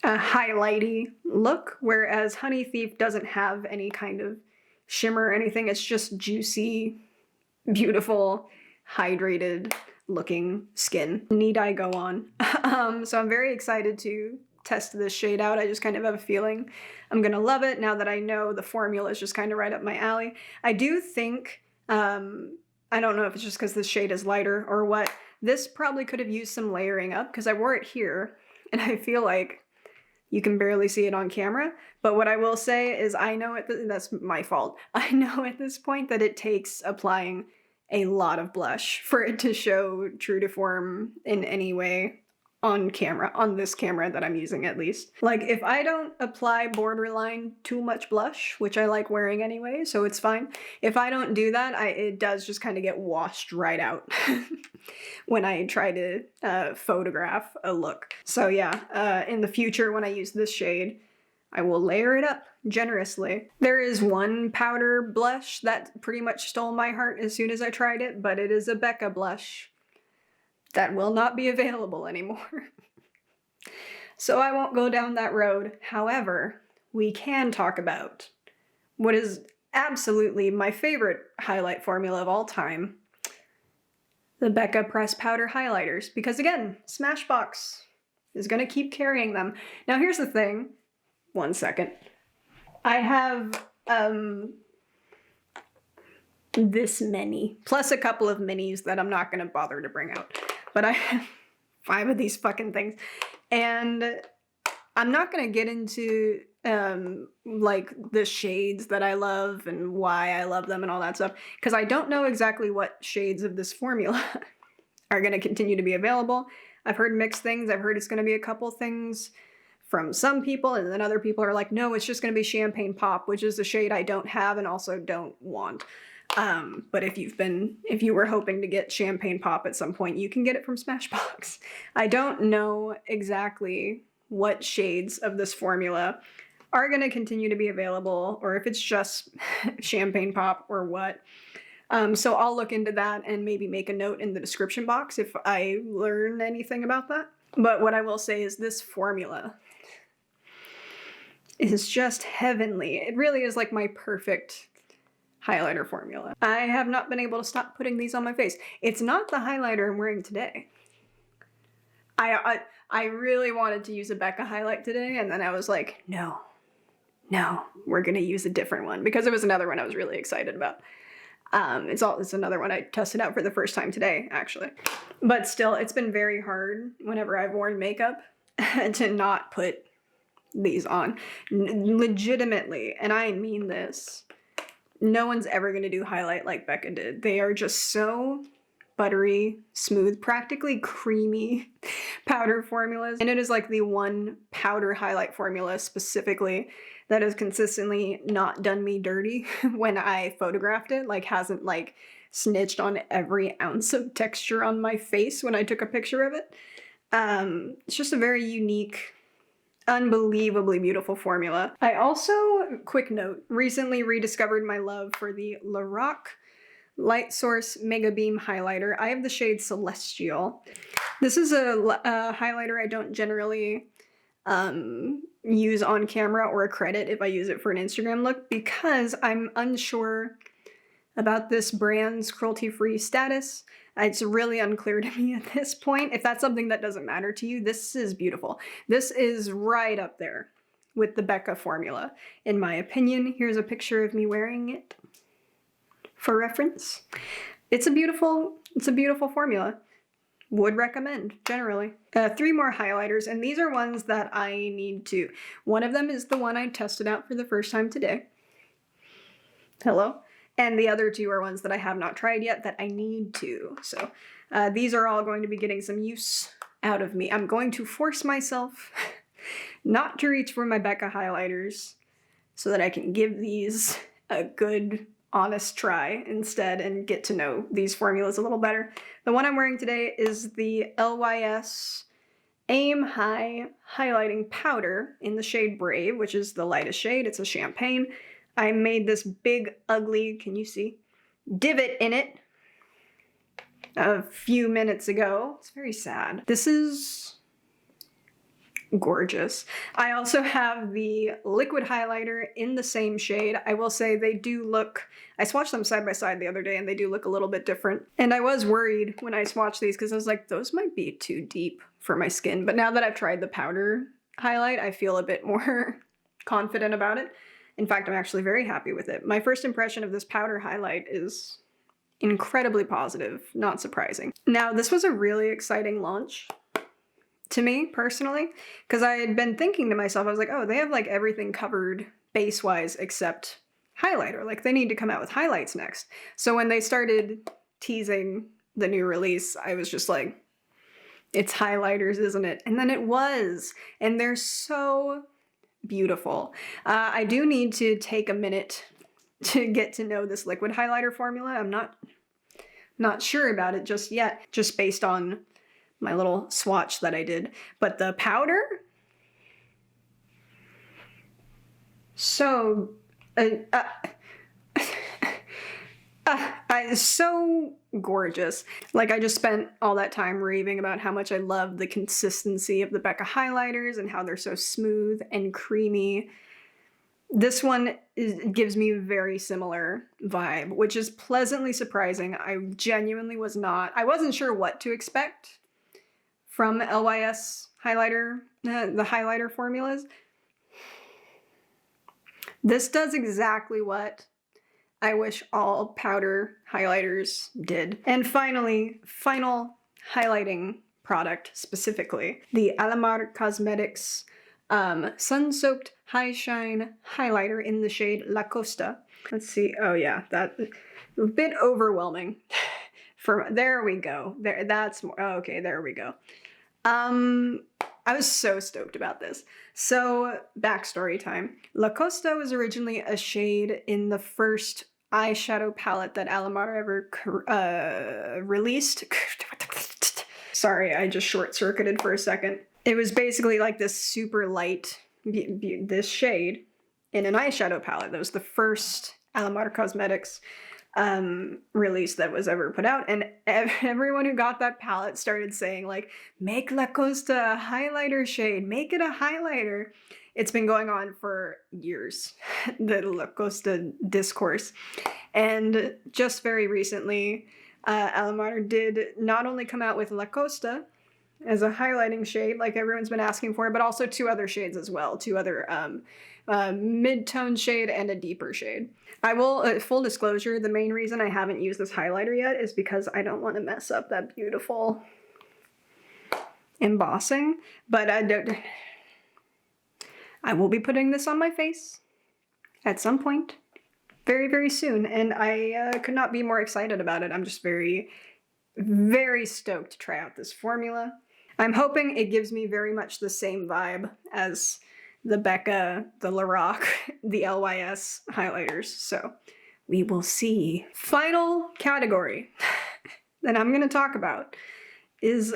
highlighty look, whereas Honey Thief doesn't have any kind of shimmer or anything. It's just juicy, beautiful, hydrated looking skin. Need I go on? So I'm very excited to test this shade out. I just kind of have a feeling I'm gonna love it now that I know the formula is just kind of right up my alley. I do think, I don't know if it's just because this shade is lighter or what, this probably could have used some layering up because I wore it here and I feel like you can barely see it on camera. But what I will say is I know that's my fault. I know at this point that it takes applying a lot of blush for it to show true to form in any way on camera, on this camera that I'm using at least. Like if I don't apply borderline too much blush, which I like wearing anyway, so it's fine. If I don't do that, it does just kind of get washed right out when I try to photograph a look. So yeah, in the future when I use this shade, I will layer it up generously. There is one powder blush that pretty much stole my heart as soon as I tried it, but it is a Becca blush that will not be available anymore. So I won't go down that road. However, we can talk about what is absolutely my favorite highlight formula of all time, the Becca Press Powder Highlighters, because again, Smashbox is gonna keep carrying them. Now here's the thing, one second. I have this many, plus a couple of minis that I'm not gonna bother to bring out. But I have 5 of these fucking things. And I'm not gonna get into like the shades that I love and why I love them and all that stuff, because I don't know exactly what shades of this formula are gonna continue to be available. I've heard mixed things. I've heard it's gonna be a couple things from some people, and then other people are like, no, it's just gonna be Champagne Pop, which is the shade I don't have and also don't want. But if you were hoping to get Champagne Pop at some point, you can get it from Smashbox. I don't know exactly what shades of this formula are going to continue to be available, or if it's just Champagne Pop or what. So I'll look into that and maybe make a note in the description box if I learn anything about that. But what I will say is this formula is just heavenly. It really is like my perfect highlighter formula. I have not been able to stop putting these on my face. It's not the highlighter I'm wearing today. I really wanted to use a Becca highlight today, and then I was like, no, we're gonna use a different one, because it was another one I was really excited about. It's another one I tested out for the first time today, actually. But still, it's been very hard whenever I've worn makeup to not put these on. Legitimately, and I mean this, no one's ever going to do highlight like Becca did. They are just so buttery, smooth, practically creamy powder formulas. And it is like the one powder highlight formula specifically that has consistently not done me dirty when I photographed it. Like hasn't like snitched on every ounce of texture on my face when I took a picture of it. It's just a very unique, unbelievably beautiful formula. I also, quick note, recently rediscovered my love for the Lorac Light Source Mega Beam Highlighter. I have the shade Celestial. This is a highlighter I don't generally use on camera or credit if I use it for an Instagram look, because I'm unsure about this brand's cruelty-free status. It's really unclear to me at this point. If that's something that doesn't matter to you, this is beautiful. This is right up there with the Becca formula, in my opinion. Here's a picture of me wearing it for reference. It's a beautiful formula. Would recommend, generally. 3 more highlighters, and these are ones that I need to. One of them is the one I tested out for the first time today. Hello. And the other 2 are ones that I have not tried yet that I need to. So these are all going to be getting some use out of me. I'm going to force myself not to reach for my Becca highlighters so that I can give these a good, honest try instead and get to know these formulas a little better. The one I'm wearing today is the LYS Aim High Highlighting Powder in the shade Brave, which is the lightest shade. It's a champagne. I made this big, ugly, can you see, divot in it a few minutes ago. It's very sad. This is gorgeous. I also have the liquid highlighter in the same shade. I will say they do look, I swatched them side by side the other day and they do look a little bit different. And I was worried when I swatched these because I was like, those might be too deep for my skin. But now that I've tried the powder highlight, I feel a bit more confident about it. In fact, I'm actually very happy with it. My first impression of this powder highlight is incredibly positive, not surprising. Now, this was a really exciting launch to me personally, because I had been thinking to myself, I was like, oh, they have like everything covered base-wise except highlighter. Like they need to come out with highlights next. So when they started teasing the new release, I was just like, it's highlighters, isn't it? And then it was, and they're so beautiful. I do need to take a minute to get to know this liquid highlighter formula. I'm not sure about it just yet, just based on my little swatch that I did. But the powder, so so gorgeous. Like I just spent all that time raving about how much I love the consistency of the Becca highlighters and how they're so smooth and creamy. This one gives me a very similar vibe, which is pleasantly surprising. I genuinely I wasn't sure what to expect from LYS highlighter, the highlighter formulas. This does exactly what I wish all powder highlighters did. And finally, final highlighting product specifically, the Alamar Cosmetics Sun-Soaked High Shine Highlighter in the shade La Costa. Let's see, oh yeah, that's a bit overwhelming. There we go, that's more, oh, okay, there we go. I was so stoked about this. So, backstory time. La Costa was originally a shade in the first eyeshadow palette that Alamar ever released. Sorry, I just short-circuited for a second. It was basically like this super light, this shade in an eyeshadow palette. That was the first Alamar Cosmetics release that was ever put out, and everyone who got that palette started saying like, make La Costa a highlighter shade, make it a highlighter. It's been going on for years, the La Costa discourse. And just very recently, Alamar did not only come out with La Costa as a highlighting shade like everyone's been asking for, but also two other shades as well, two other mid-tone shade and a deeper shade. I will, full disclosure, the main reason I haven't used this highlighter yet is because I don't want to mess up that beautiful embossing, but I will be putting this on my face at some point very, very soon, and I could not be more excited about it. I'm just very, very stoked to try out this formula. I'm hoping it gives me very much the same vibe as the Becca, the Lorac, the LYS highlighters, so we will see. Final category that I'm going to talk about is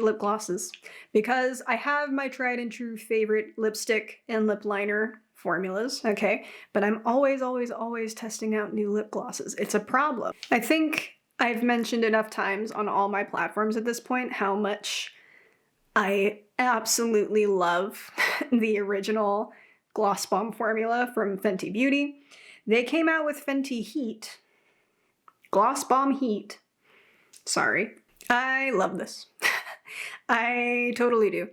lip glosses, because I have my tried and true favorite lipstick and lip liner formulas, okay, but I'm always, always, always testing out new lip glosses. It's a problem. I think I've mentioned enough times on all my platforms at this point how much I absolutely love the original Gloss Bomb formula from Fenty Beauty. They came out with Fenty Heat, Gloss Bomb Heat. Sorry. I love this. I totally do.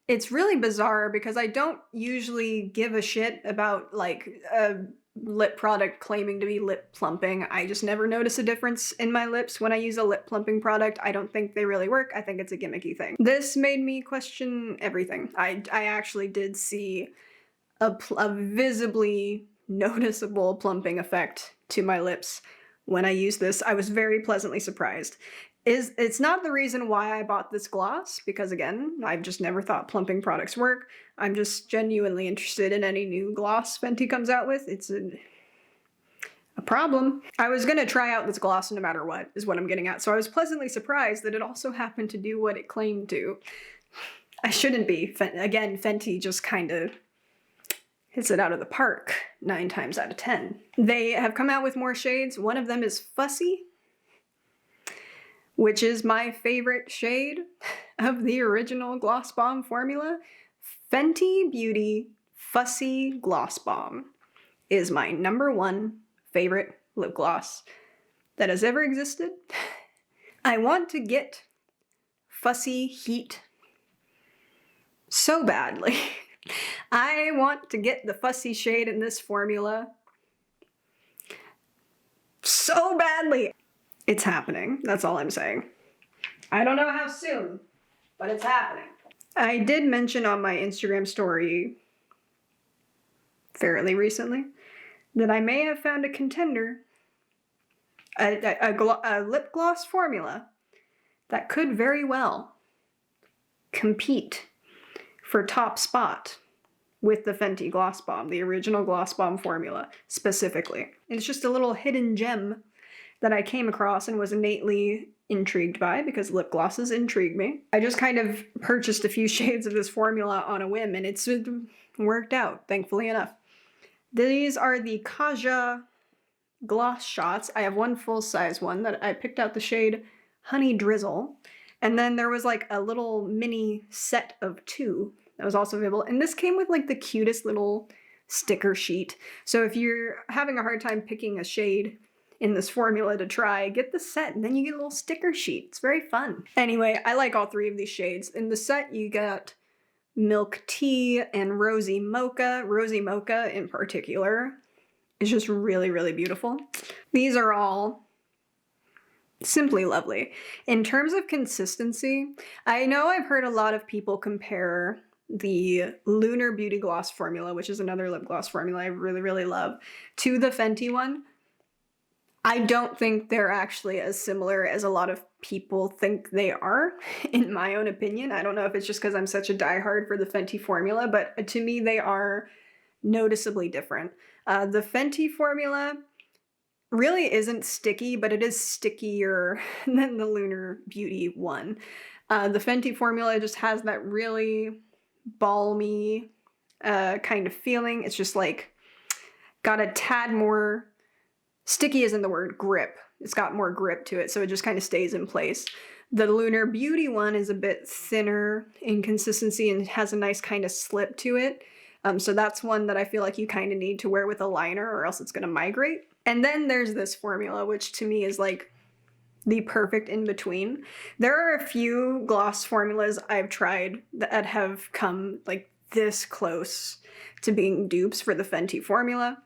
It's really bizarre because I don't usually give a shit about like a lip product claiming to be lip plumping. I just never notice a difference in my lips when I use a lip plumping product. I don't think they really work. I think it's a gimmicky thing. This made me question everything. I actually did see a visibly noticeable plumping effect to my lips when I used this. I was very pleasantly surprised. It's not the reason why I bought this gloss, because again, I've just never thought plumping products work. I'm just genuinely interested in any new gloss Fenty comes out with. It's a problem. I was gonna try out this gloss no matter what, is what I'm getting at. So I was pleasantly surprised that it also happened to do what it claimed to. I shouldn't be. Again, Fenty just kind of hits it out of the park 9 times out of 10. They have come out with more shades. One of them is Fussy, which is my favorite shade of the original Gloss Bomb formula. Fenty Beauty Fussy Gloss Bomb is my #1 favorite lip gloss that has ever existed. I want to get Fussy Heat so badly. I want to get the fussy shade in this formula so badly. It's happening. That's all I'm saying. I don't know how soon, but it's happening. I did mention on my Instagram story fairly recently that I may have found a contender, a lip gloss formula that could very well compete for top spot with the Fenty Gloss Bomb, the original Gloss Bomb formula specifically. It's just a little hidden gem that I came across and was innately intrigued by because lip glosses intrigue me. I just kind of purchased a few shades of this formula on a whim and it's worked out, thankfully enough. These are the Kaja gloss shots. I have one full-size one that I picked out the shade Honey Drizzle. And then there was like a little mini set of 2 that was also available. And this came with like the cutest little sticker sheet. So if you're having a hard time picking a shade in this formula to try, get the set and then you get a little sticker sheet. It's very fun. Anyway, I like all 3 of these shades. In the set you got Milk Tea and Rosy Mocha. Rosy Mocha in particular is just really, really beautiful. These are all simply lovely. In terms of consistency, I know I've heard a lot of people compare the Lunar Beauty Gloss formula, which is another lip gloss formula I really, really love, to the Fenty one. I don't think they're actually as similar as a lot of people think they are, in my own opinion. I don't know if it's just because I'm such a diehard for the Fenty formula, but to me they are noticeably different. The Fenty formula really isn't sticky, but it is stickier than the Lunar Beauty one. The Fenty formula just has that really balmy kind of feeling. It's just like got a tad more, sticky isn't the word, grip. It's got more grip to it, so it just kind of stays in place. The Lunar Beauty one is a bit thinner in consistency and has a nice kind of slip to it. So that's one that I feel like you kind of need to wear with a liner or else it's going to migrate. And then there's this formula, which to me is like the perfect in-between. There are a few gloss formulas I've tried that have come like this close to being dupes for the Fenty formula.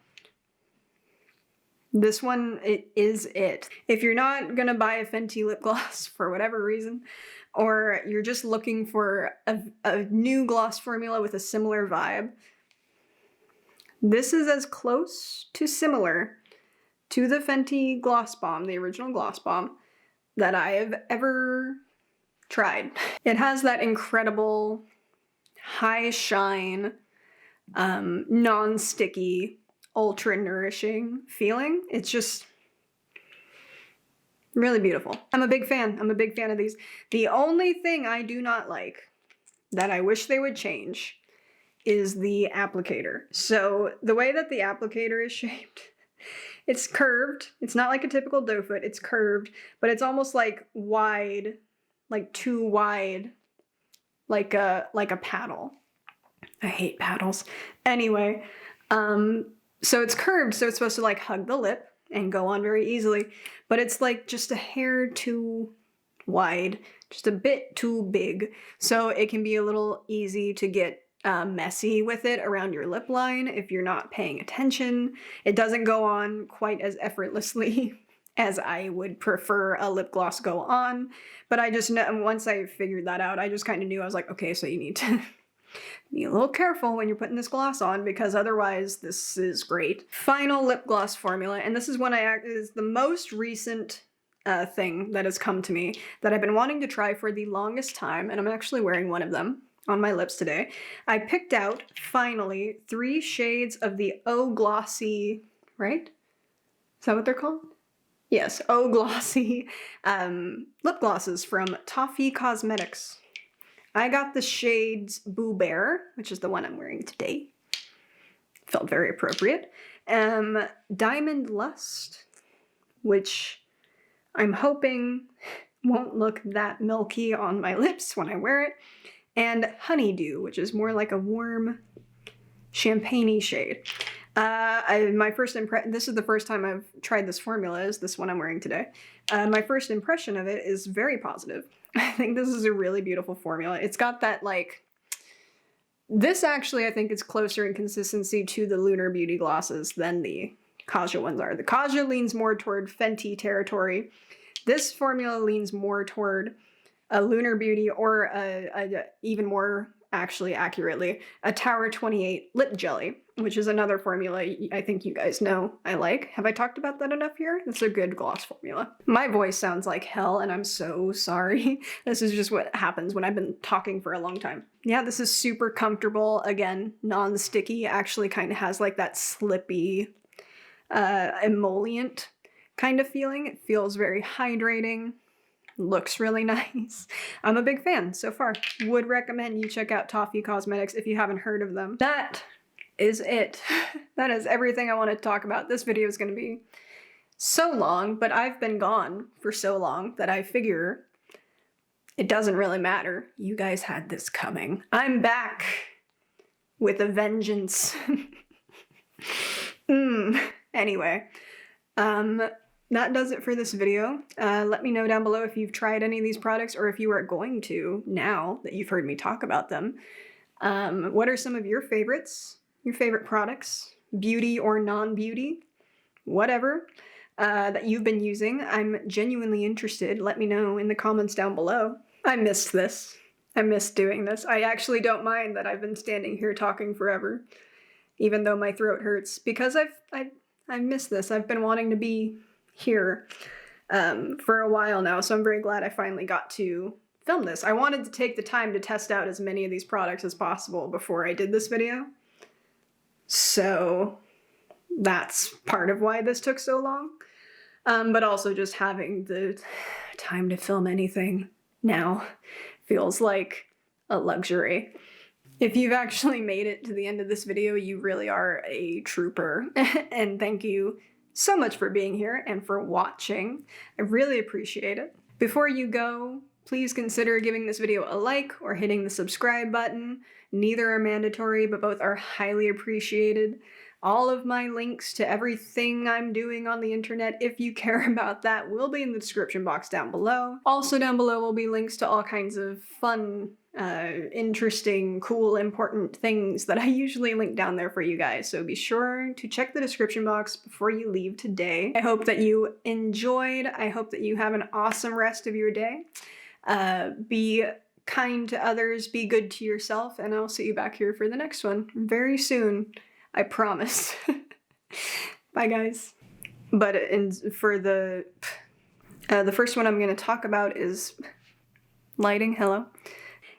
This one, it is it. If you're not gonna buy a Fenty lip gloss for whatever reason, or you're just looking for a new gloss formula with a similar vibe, this is as close to similar to the Fenty Gloss Bomb, the original Gloss Bomb, that I have ever tried. It has that incredible high shine, non-sticky, ultra nourishing feeling. It's just really beautiful. I'm a big fan. I'm a big fan of these. The only thing I do not like that I wish they would change is the applicator. So the way that the applicator is shaped, it's curved. It's not like a typical doe foot. It's curved, but it's almost like wide, like too wide, like a paddle. I hate paddles. Anyway, so it's curved, so it's supposed to like hug the lip and go on very easily, but it's like just a hair too wide, just a bit too big. So it can be a little easy to get messy with it around your lip line if you're not paying attention. It doesn't go on quite as effortlessly as I would prefer a lip gloss go on, but I just know, once I figured that out, I just kind of knew. I was like, okay, so you need to be a little careful when you're putting this gloss on because otherwise this is great. Final lip gloss formula, and this is one is the most recent thing that has come to me that I've been wanting to try for the longest time, and I'm actually wearing one of them on my lips today. I picked out, finally, 3 shades of the Oh Glossy, right? Is that what they're called? Yes, Oh Glossy lip glosses from Toffee Cosmetics. I got the shades Boo Bear, which is the one I'm wearing today. Felt very appropriate. Diamond Lust, which I'm hoping won't look that milky on my lips when I wear it. And Honeydew, which is more like a warm champagne-y shade. This is the first time I've tried this formula, is this one I'm wearing today. My first impression of it is very positive. I think this is a really beautiful formula. It's got that like This actually, I think, is closer in consistency to the Lunar Beauty glosses than the Kaja ones are. The Kaja leans more toward Fenty territory. This formula leans more toward a Lunar Beauty or a even more, actually accurately, a Tower 28 lip jelly, which is another formula I think you guys know I like. Have I talked about that enough here? It's a good gloss formula. My voice sounds like hell and I'm so sorry. This is just what happens when I've been talking for a long time. Yeah, this is super comfortable. Again, non-sticky, actually kind of has like that slippy emollient kind of feeling. It feels very hydrating. Looks really nice. I'm a big fan so far. Would recommend you check out Toffee Cosmetics if you haven't heard of them. That is it. That is everything I want to talk about. This video is going to be so long, but I've been gone for so long that I figure it doesn't really matter. You guys had this coming. I'm back with a vengeance. Anyway, that does it for this video. Let me know down below if you've tried any of these products or if you are going to now that you've heard me talk about them. What are some of your favorites? Your favorite products? Beauty or non-beauty? Whatever. That you've been using. I'm genuinely interested. Let me know in the comments down below. I missed this. I missed doing this. I actually don't mind that I've been standing here talking forever, even though my throat hurts, because I've missed this. I've been wanting to be here for a while now, so I'm very glad I finally got to film this. I wanted to take the time to test out as many of these products as possible before I did this video, so that's part of why this took so long. But also just having the time to film anything now feels like a luxury. If you've actually made it to the end of this video, you really are a trooper. And thank you so much for being here and for watching. I really appreciate it. Before you go, please consider giving this video a like or hitting the subscribe button. Neither are mandatory, but both are highly appreciated. All of my links to everything I'm doing on the internet, if you care about that, will be in the description box down below. Also down below will be links to all kinds of fun, interesting, cool, important things that I usually link down there for you guys, so be sure to check the description box before you leave today. I hope that you enjoyed. I hope that you have an awesome rest of your day. Be kind to others, be good to yourself, and I'll see you back here for the next one very soon. I promise. Bye, guys. But for the first one I'm going to talk about is lighting. Hello.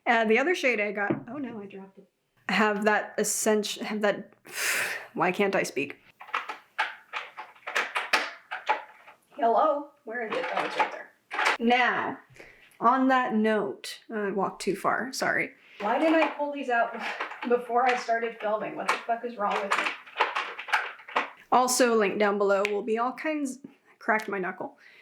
The other shade I got. Oh no, I dropped it. Have that essential. Have that. Why can't I speak? Hello. Where is it? Oh, it's right there. Now, on that note, I walked too far. Sorry. Why didn't I pull these out before I started filming? What the fuck is wrong with me? Also, linked down below will be all kinds, I cracked my knuckle,